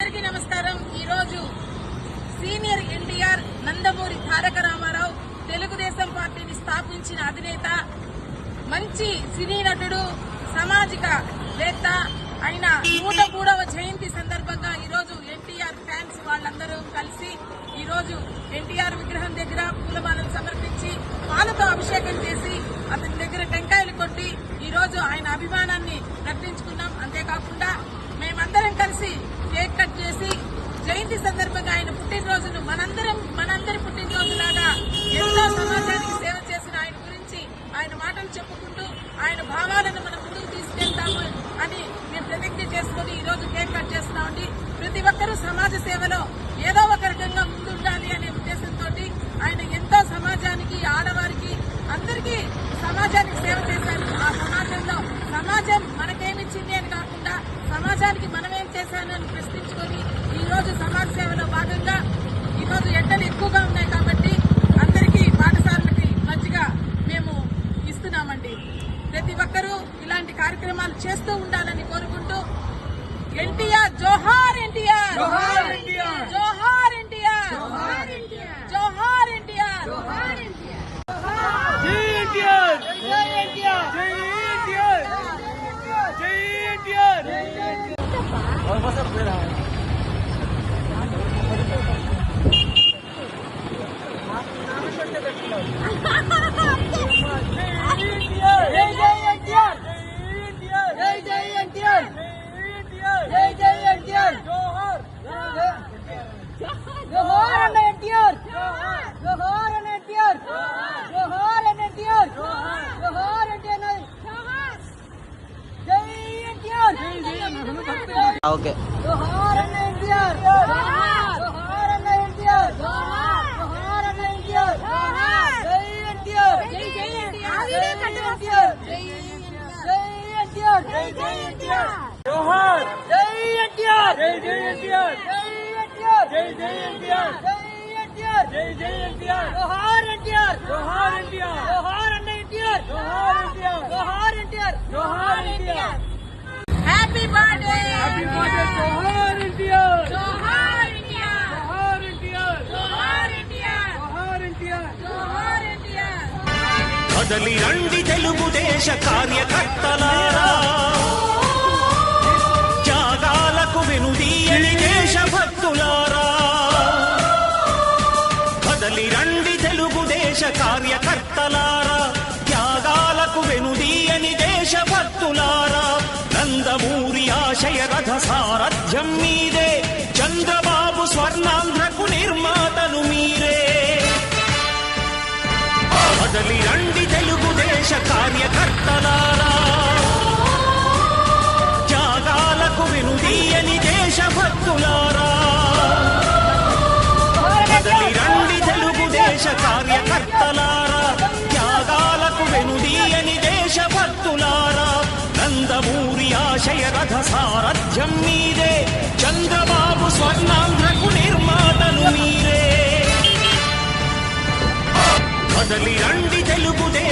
అందరికీ నమస్కారం। ఈ రోజు సీనియర్ ఎన్టీఆర్ నందమూరి తారక రామారావు తెలుగుదేశం పార్టీని స్థాపించిన అధినేత, మంచి సినీ నటుడు, సామాజిక వేత్త అయిన 103వ జయంతి సందర్భంగా ఈ రోజు ఎన్టీఆర్ ఫ్యాన్స్ వాళ్ళందరూ కలిసి ఈ రోజు ఎన్టీఆర్ విగ్రహం దగ్గర పూలమాలను సమర్పించి పాలతో అభిషేకం చేసి అతని దగ్గర టెంకాయలు కొట్టి ఈ రోజు ఆయన అభిమానాన్ని ప్రకటించుకున్నాం। అంతేకాకుండా మేమందరం కలిసి కేక్ కట్ చేసి జయంతి సందర్భంగా ఆయన పుట్టినరోజును మనందరి పుట్టినరోజులాగా ఎంతో సమాజానికి సేవ చేసిన ఆయన గురించి ఆయన మాటలు చెప్పుకుంటూ ఆయన భావాలను మనం ముందుకు తీసుకెళ్తాము అని మేము ప్రతిజ్ఞ చేసుకుని ఈ రోజు కేక్ కట్ చేస్తున్నామండి। ప్రతి ఒక్కరూ సమాజ సేవలో ఏదో ఒక రకంగా ముందుండాలి అనే ఉద్దేశంతో ఆయన ఎంతో సమాజానికి, ఆడవారికి, అందరికీ సమాజానికి సేవ చేశారు। ఆ సమాజంలో సమాజం మనకేమిచ్చింది అని కాకుండా సమాజానికి మనమేం చేశానని ప్రశ్నించుకొని ఈ రోజు సమాజ సేవలో భాగంగా ఈ రోజు ఎండలు ఎక్కువగా ఉన్నాయి కాబట్టి అందరికీ పాఠశాలలకి మజ్జిగ మేము ఇస్తున్నామండి। ప్రతి ఒక్కరూ ఇలాంటి కార్యక్రమాలు చేస్తూ ఉండాలని కోరుకుంటూ ఎన్టీఆర్ జోహార్, ఎన్టీఆర్ జోహార్, ఎన్టీఆర్ జోహార్, ఎన్టీఆర్ జోహార్, ఎన్టీఆర్ జోహార్, ఎన్టీఆర్ జోహార్, ఎన్టీఆర్ జై ఎన్టీఆర్, జై ఎన్టీఆర్, జై ఎన్టీఆర్, జై ఎన్టీఆర్, జై ఎన్టీఆర్। और बस अब मेरा ఓకే జోహార్ అన్న ఎన్టీఆర్, జోహార్ జోహార్ అన్న ఎన్టీఆర్, జోహార్ జోహార్ అన్న ఎన్టీఆర్, జోహార్ జై ఎన్టీఆర్, జై జై ఎన్టీఆర్, జై ఎన్టీఆర్, జై ఎన్టీఆర్, జై జై ఎన్టీఆర్, జోహార్ జై ఎన్టీఆర్, జై జై ఎన్టీఆర్, జై ఎన్టీఆర్, జై జై ఎన్టీఆర్, జై ఎన్టీఆర్, జై జై ఎన్టీఆర్, జోహార్ ఎన్టీఆర్, జోహార్ ఎన్టీఆర్, జోహార్ అన్న ఎన్టీఆర్, జోహార్ ఎన్టీఆర్, జోహార్ ఎన్టీఆర్, జోహార్ NTR. Happy birthday, happy birthday జోహార్ ఎన్టీఆర్, జోహార్ ఎన్టీఆర్, జోహార్ ఎన్టీఆర్, జోహార్ ఎన్టీఆర్, జోహార్ ఎన్టీఆర్, జోహార్ ఎన్టీఆర్। కదలి రండి తెలుగుదేశ కార్యకర్తలారా, త్యాగాలకు వెనుదీయని దేశభక్తులారా, కదలి రండి తెలుగుదేశ కార్యకర్తలారా, త్యాగాలకు వెనుదీయని దేశభక్తులారా, నందమూరి ఆశయ రథ సారథ్యం మీదే, చంద్రబాబు స్వర్ణాంధ్రకు నిర్మాతలు మీరే, కదలి రండి తెలుగుదేశ కార్యకర్తలారా, త్యాగాలకు వెనుదీయని దేశభక్తులారా, కదలి రండి తెలుగుదేశ కార్యకర్తలారా, త్యాగాలకు వెనుదీయని దేశభక్తులారా, నందమూరి ఆశయ రథ సారథ్యం మీదే, చంద్రబాబు స్వర్ణాంధ్రకు నిర్మాతలు మీరే, కదలి రండి తెలుగుదేశ